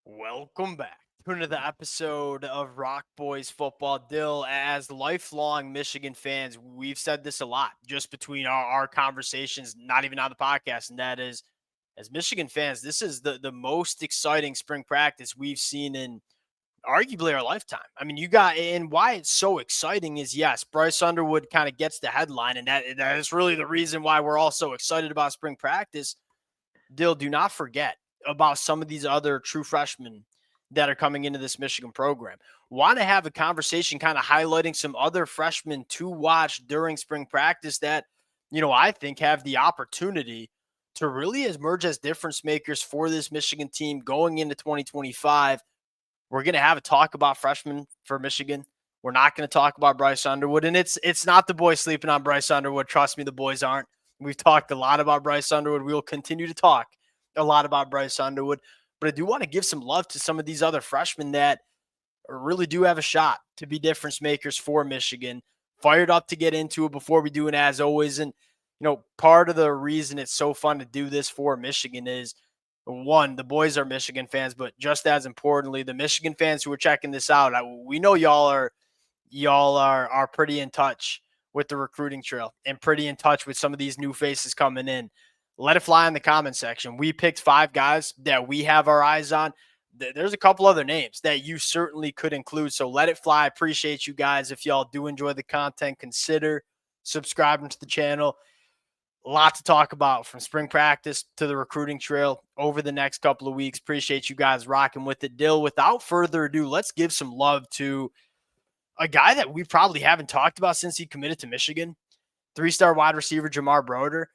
Welcome back to another episode of Rock Boys Football. Dill, as lifelong Michigan fans, we've said this a lot just between our conversations, not even on the podcast, and that is, as Michigan fans, this is the most exciting spring practice we've seen in arguably our lifetime. I mean, and why it's so exciting is, yes, Bryce Underwood kind of gets the headline, and that is really the reason why we're all so excited about spring practice. Dill, do not forget about some of these other true freshmen that are coming into this Michigan program. Want to have a conversation kind of highlighting some other freshmen to watch during spring practice that, I think have the opportunity to really emerge as difference makers for this Michigan team going into 2025. We're going to have a talk about freshmen for Michigan. We're not going to talk about Bryce Underwood, and it's not the boys sleeping on Bryce Underwood. Trust me, the boys aren't. We've talked a lot about Bryce Underwood. We will continue to talk a lot about Bryce Underwood, but I do want to give some love to some of these other freshmen that really do have a shot to be difference makers for Michigan. Fired up to get into it before we do, and as always, and part of the reason it's so fun to do this for Michigan is, one, the boys are Michigan fans, but just as importantly, the Michigan fans who are checking this out, we know y'all are pretty in touch with the recruiting trail and pretty in touch with some of these new faces coming in. Let it fly in the comment section. We picked 5 guys that we have our eyes on. There's a couple other names that you certainly could include. So let it fly. Appreciate you guys. If y'all do enjoy the content, consider subscribing to the channel. A lot to talk about from spring practice to the recruiting trail over the next couple of weeks. Appreciate you guys rocking with it. Dill, without further ado, let's give some love to a guy that we probably haven't talked about since he committed to Michigan. 3-star wide receiver Jamar Broder.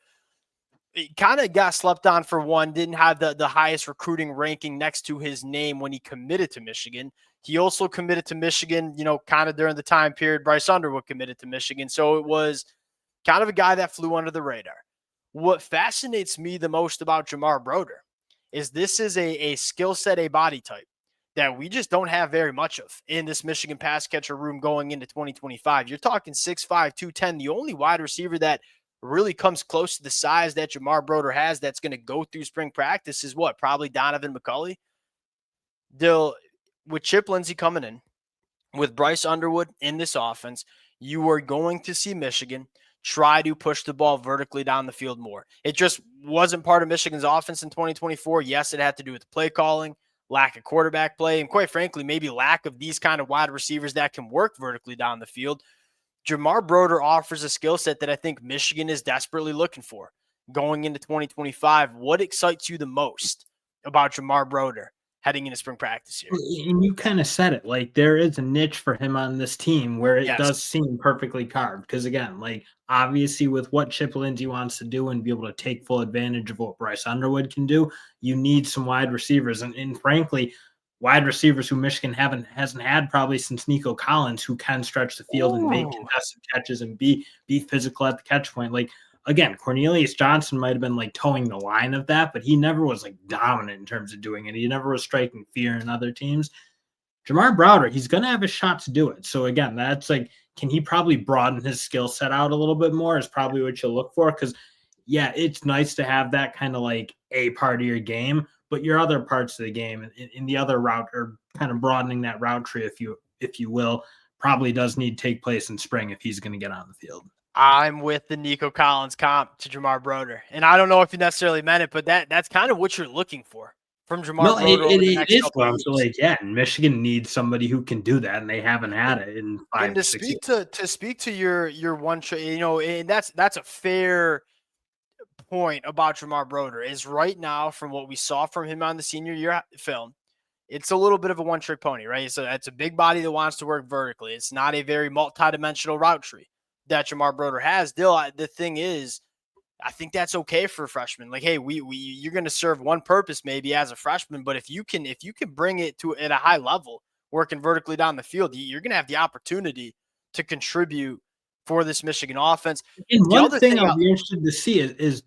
It kind of got slept on for one, didn't have the highest recruiting ranking next to his name when he committed to Michigan. He also committed to Michigan, kind of during the time period Bryce Underwood committed to Michigan. So it was kind of a guy that flew under the radar. What fascinates me the most about Jamar Broder is this is a skill set, a body type that we just don't have very much of in this Michigan pass catcher room going into 2025. You're talking 6'5", 210. The only wide receiver that really comes close to the size that Jamar Broder has that's going to go through spring practice is what? Probably Donovan McCulley. With Chip Lindsey coming in, with Bryce Underwood in this offense, you are going to see Michigan try to push the ball vertically down the field more. It just wasn't part of Michigan's offense in 2024. Yes, it had to do with the play calling, lack of quarterback play, and quite frankly, maybe lack of these kind of wide receivers that can work vertically down the field. Jamar Broder offers a skill set that I think Michigan is desperately looking for going into 2025. What excites you the most about Jamar Broder heading into spring practice here? And you kind of said it, like there is a niche for him on this team where it Yes. does seem perfectly carved. Because again, like obviously with what Chip Lindsey wants to do and be able to take full advantage of what Bryce Underwood can do, you need some wide receivers. And frankly, wide receivers who Michigan hasn't had probably since Nico Collins, who can stretch the field and make Ooh. contested catches and be physical at the catch point. Like again, Cornelius Johnson might have been like towing the line of that, but he never was like dominant in terms of doing it. He never was striking fear in other teams. Jamar Browder, he's going to have a shot to do it. So again, that's like, can he probably broaden his skill set out a little bit more is probably what you'll look for. Because yeah, it's nice to have that kind of like a part of your game, but your other parts of the game in the other route or kind of broadening that route tree, if you will, probably does need to take place in spring if he's going to get on the field. I'm with the Nico Collins comp to Jamar Broder. And I don't know if you necessarily meant it, but that's kind of what you're looking for from Jamar No, Broder over the it next is couple of though. So years. like, yeah, and Michigan needs somebody who can do that, and they haven't had it in And 5 to 6 speak years. to your one trade, and that's a fair point about Jamar Broder is right now from what we saw from him on the senior year film, it's a little bit of a one-trick pony, right? So it's a big body that wants to work vertically. It's not a very multi-dimensional route tree that Jamar Broder has. The thing is, I think that's okay for a freshman. Like, hey, we you're going to serve one purpose maybe as a freshman, but if you can bring it to at a high level, working vertically down the field, you're going to have the opportunity to contribute for this Michigan offense. And The one other thing thing, I'll be interested to see is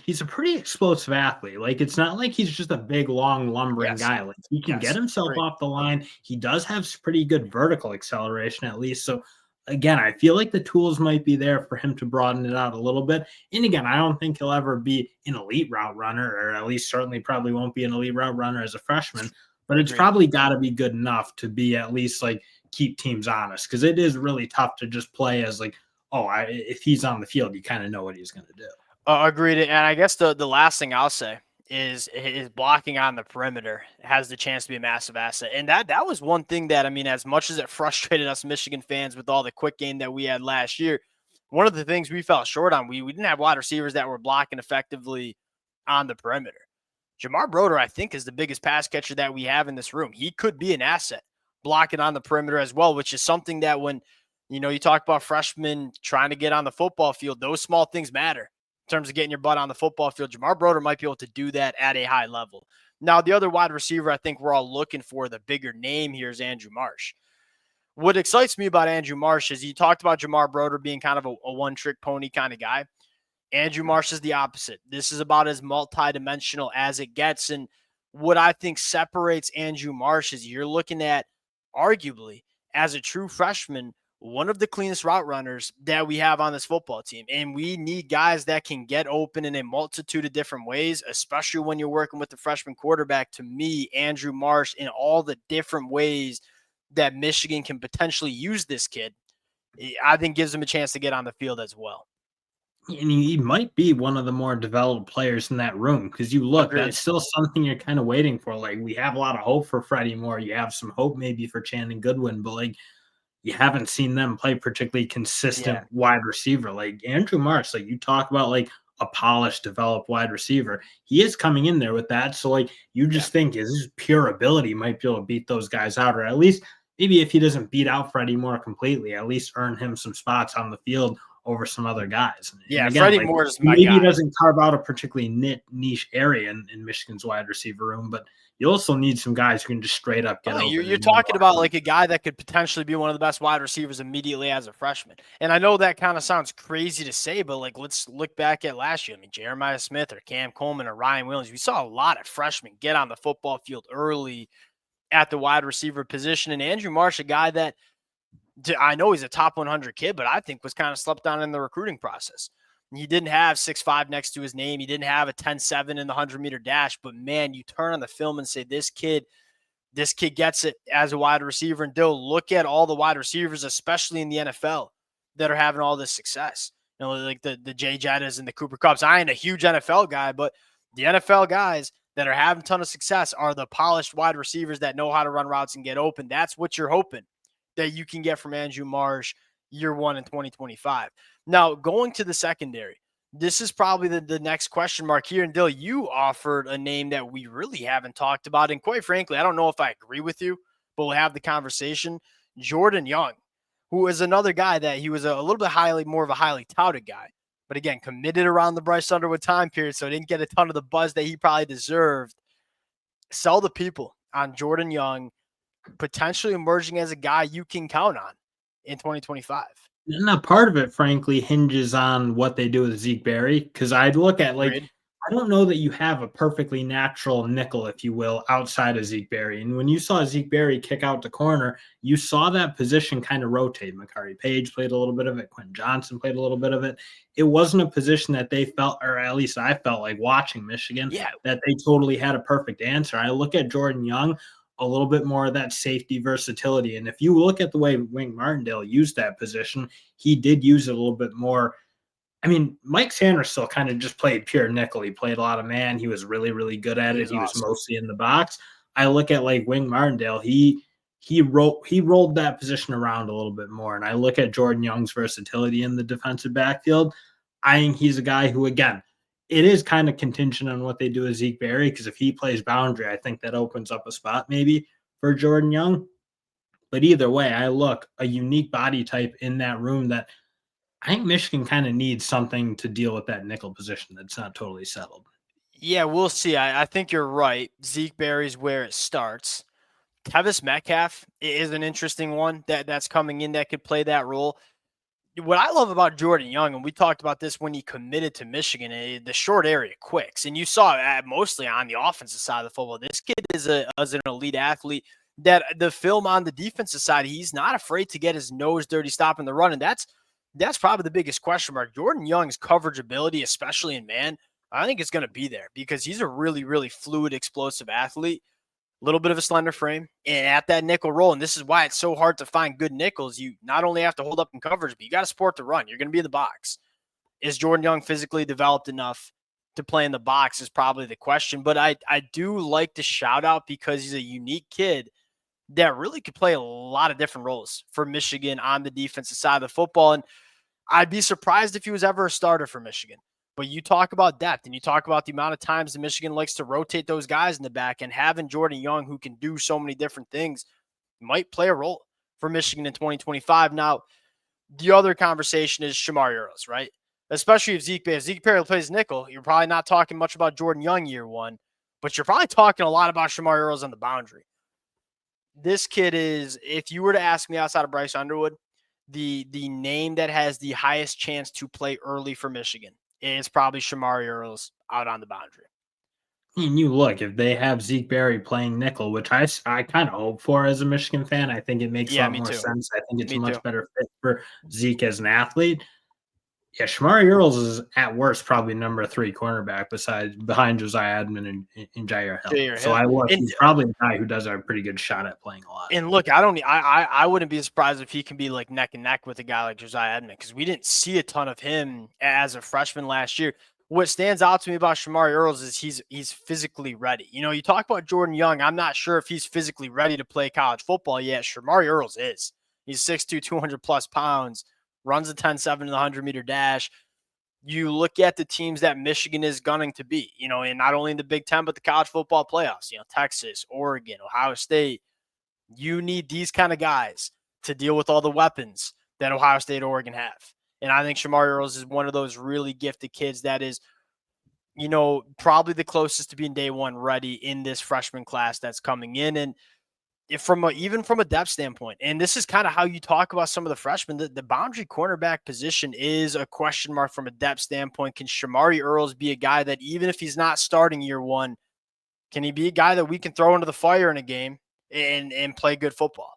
he's a pretty explosive athlete. Like it's not like he's just a big, long, lumbering yes, guy. Like he can get yes, himself great. off the line. He does have pretty good vertical acceleration, at least. So again, I feel like the tools might be there for him to broaden it out a little bit. And again, I don't think he'll ever be an elite route runner, or at least certainly probably won't be an elite route runner as a freshman. but it's Agreed. probably got to be good enough to be at least like keep teams honest, because it is really tough to just play as like, oh, if he's on the field, you kind of know what he's going to do. Agreed. And I guess the last thing I'll say is blocking on the perimeter has the chance to be a massive asset. And that was one thing that, I mean, as much as it frustrated us Michigan fans with all the quick game that we had last year, one of the things we fell short on, we didn't have wide receivers that were blocking effectively on the perimeter. Jamar Broder, I think, is the biggest pass catcher that we have in this room. He could be an asset blocking on the perimeter as well, which is something that when, you talk about freshmen trying to get on the football field, those small things matter in terms of getting your butt on the football field. Jamar Broder might be able to do that at a high level. Now, the other wide receiver I think we're all looking for, the bigger name here, is Andrew Marsh. What excites me about Andrew Marsh is you talked about Jamar Broder being kind of a one-trick pony kind of guy. Andrew Marsh is the opposite. This is about as multidimensional as it gets. And what I think separates Andrew Marsh is you're looking at, arguably, as a true freshman, one of the cleanest route runners that we have on this football team. And we need guys that can get open in a multitude of different ways, especially when you're working with the freshman quarterback. To me, Andrew Marsh, in all the different ways that Michigan can potentially use this kid, I think gives him a chance to get on the field as well. And he might be one of the more developed players in that room, because you look, Agreed. that's still something you're kind of waiting for. Like, we have a lot of hope for Freddie Moore. You have some hope maybe for Channing Goodwin, but like, you haven't seen them play particularly consistent Yeah. wide receiver. Like Andrew Marsh, like you talk about like a polished, developed wide receiver. He is coming in there with that. So like you Yeah. just think his pure ability might be able to beat those guys out, or at least maybe if he doesn't beat out Freddie Moore completely, at least earn him some spots on the field over some other guys. And Yeah. again, Freddie like Moore is my maybe he guy. doesn't carve out a particularly niche area in Michigan's wide receiver room, but you also need some guys who can just straight up get Oh, open you're and win talking about wide. like a guy that could potentially be one of the best wide receivers immediately as a freshman. And I know that kind of sounds crazy to say, but like let's look back at last year. I mean, Jeremiah Smith or Cam Coleman or Ryan Williams. We saw a lot of freshmen get on the football field early at the wide receiver position. And Andrew Marsh, a guy that I know he's a top 100 kid, but I think was kind of slept on in the recruiting process. He didn't have 6'5" next to his name. He didn't have a 10-7 in the 100-meter dash. But man, you turn on the film and say, this kid gets it as a wide receiver. And Dill, look at all the wide receivers, especially in the NFL, that are having all this success. Like the Jay Jettas and the Cooper Kupps. I ain't a huge NFL guy, but the NFL guys that are having a ton of success are the polished wide receivers that know how to run routes and get open. That's what you're hoping that you can get from Andrew Marsh year one in 2025. Now, going to the secondary, this is probably the next question mark here. And Dill, you offered a name that we really haven't talked about. And quite frankly, I don't know if I agree with you, but we'll have the conversation. Jordan Young, who is another guy that he was a little bit more of a highly touted guy. But again, committed around the Bryce Underwood time period, so didn't get a ton of the buzz that he probably deserved. Sell the people on Jordan Young, potentially emerging as a guy you can count on in 2025. Now, part of it, frankly, hinges on what they do with Zeke Berry. Because I'd look at like, Agreed. I don't know that you have a perfectly natural nickel, if you will, outside of Zeke Berry. And when you saw Zeke Berry kick out the corner, you saw that position kind of rotate. Makari Page played a little bit of it. Quentin Johnson played a little bit of it. It wasn't a position that they felt, or at least I felt like watching Michigan, Yeah. that they totally had a perfect answer. I look at Jordan Young, a little bit more of that safety versatility. And if you look at the way Wink Martindale used that position, he did use it a little bit more. I mean, Mike Sanders still kind of just played pure nickel. He played a lot of man. He was really, really good at He it. was He was awesome. mostly in the box. I look at like Wink Martindale. He rolled that position around a little bit more. And I look at Jordan Young's versatility in the defensive backfield. I think he's a guy who, again, it is kind of contingent on what they do with Zeke Berry, because if he plays boundary, I think that opens up a spot maybe for Jordan Young. But either way, I look a unique body type in that room that I think Michigan kind of needs something to deal with that nickel position that's not totally settled. Yeah, we'll see. I think you're right. Zeke Berry's where it starts. Tevis Metcalf is an interesting one that's coming in that could play that role. What I love about Jordan Young, and we talked about this when he committed to Michigan, the short area quicks, and you saw it mostly on the offensive side of the football. This kid is an elite athlete. That the film on the defensive side, he's not afraid to get his nose dirty, stopping the run, and that's probably the biggest question mark. Jordan Young's coverage ability, especially in man, I think it's going to be there because he's a really, really fluid, explosive athlete. little bit of a slender frame, and at that nickel role. And this is why it's so hard to find good nickels. You not only have to hold up in coverage, but you got to support the run. You're going to be in the box. Is Jordan Young physically developed enough to play in the box is probably the question. But I do like the shout out because he's a unique kid that really could play a lot of different roles for Michigan on the defensive side of the football. And I'd be surprised if he was ever a starter for Michigan. But you talk about depth and you talk about the amount of times that Michigan likes to rotate those guys in the back, and having Jordan Young, who can do so many different things, might play a role for Michigan in 2025. Now, the other conversation is Shamari Earls, right? Especially if Zeke Perry plays nickel, you're probably not talking much about Jordan Young year one, but you're probably talking a lot about Shamari Earls on the boundary. This kid is, if you were to ask me outside of Bryce Underwood, the name that has the highest chance to play early for Michigan is probably Shamari Earls out on the boundary. And you look, if they have Zeke Berry playing nickel, which I kind of hope for as a Michigan fan, I think it makes a Yeah, lot me more too. sense. I think it's a Me too. much better fit for Zeke as an athlete. Yeah, Shamari Earls is at worst probably number 3 cornerback behind Josiah Edmond and Jair Hill. Jair So Hill. I look, And he's probably a guy who does have a pretty good shot at playing a lot. And look, I wouldn't be surprised if he can be like neck and neck with a guy like Josiah Edmond, because we didn't see a ton of him as a freshman last year. What stands out to me about Shamari Earls is he's physically ready. You know, you talk about Jordan Young. I'm not sure if he's physically ready to play college football yet. Shamari Earls is. He's 6'2", 200 plus pounds, runs a 10.7 in the 100-meter dash. You look at the teams that Michigan is gunning to beat, you know, and not only in the Big Ten, but the college football playoffs, you know, Texas, Oregon, Ohio State. You need these kind of guys to deal with all the weapons that Ohio State, Oregon have. And I think Shamari Earls is one of those really gifted kids that is, you know, probably the closest to being day one ready in this freshman class that's coming in. And even from a depth standpoint, and this is kind of how you talk about some of the freshmen, the boundary cornerback position is a question mark from a depth standpoint. Can Shamari Earls be a guy that, even if he's not starting year one, can he be a guy that we can throw into the fire in a game and play good football?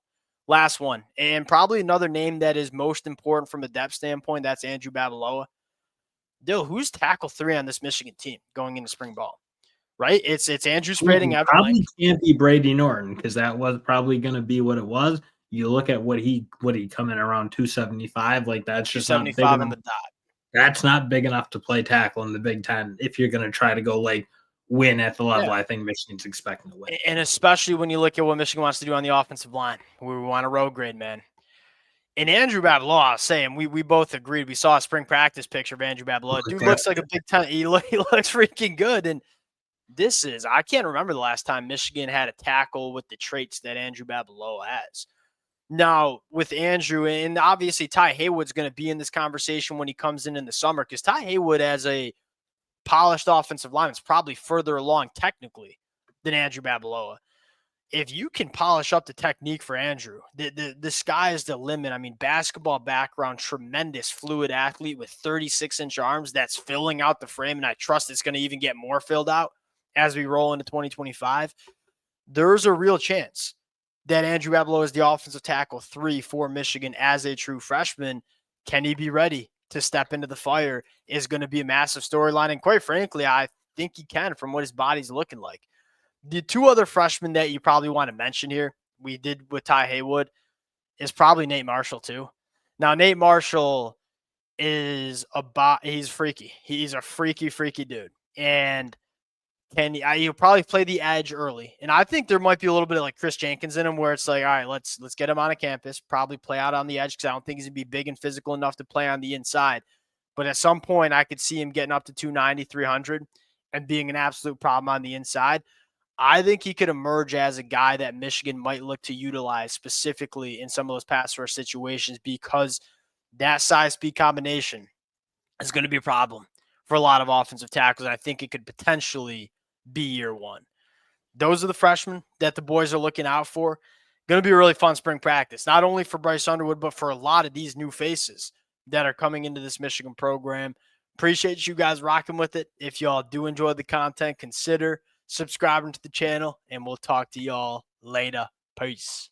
Last one, and probably another name that is most important from a depth standpoint, that's Andrew Babaloa. Dill, who's tackle 3 on this Michigan team going into spring ball? Right? It's Andrew Spading, Evan Lang. Probably can't be Brady Norton, because that was probably going to be what it was. You look at what he come in around 275, like that's just not big 275 in enough. the dot. That's not big enough to play tackle in the Big Ten if you're going to try to go like win at the level I think Michigan's expecting to win. And especially when you look at what Michigan wants to do on the offensive line, we want a road grade, man. And Andrew Babaloa, I was saying, we both agreed. We saw a spring practice picture of Andrew Babaloa. Dude looks like a Big Ten. He looks freaking good. And I can't remember the last time Michigan had a tackle with the traits that Andrew Babaloa has. Now, with Andrew, and obviously Ty Haywood's going to be in this conversation when he comes in the summer, because Ty Haywood, as a polished offensive lineman, is probably further along technically than Andrew Babaloa. If you can polish up the technique for Andrew, the sky is the limit. I mean, basketball background, tremendous fluid athlete with 36-inch arms that's filling out the frame, and I trust it's going to even get more filled out as we roll into 2025. There's a real chance that Andrew Babaloa is the offensive tackle 3 for Michigan as a true freshman. Can he be ready to step into the fire is going to be a massive storyline. And quite frankly, I think he can from what his body's looking like. The 2 other freshmen that you probably want to mention here, we did with Ty Haywood, is probably Nate Marshall too. Now, Nate Marshall he's freaky. He's a freaky dude. And he'll probably play the edge early. And I think there might be a little bit of like Chris Jenkins in him, where it's like, all right, let's get him on a campus, probably play out on the edge, because I don't think he's going to be big and physical enough to play on the inside. But at some point, I could see him getting up to 290, 300 and being an absolute problem on the inside. I think he could emerge as a guy that Michigan might look to utilize specifically in some of those pass rush situations, because that size speed combination is going to be a problem for a lot of offensive tackles. And I think it could potentially be year one. Those are the freshmen that the boys are looking out for. Going to be a really fun spring practice, not only for Bryce Underwood, but for a lot of these new faces that are coming into this Michigan program. Appreciate you guys rocking with it. If y'all do enjoy the content, consider subscribing to the channel, and we'll talk to y'all later. Peace.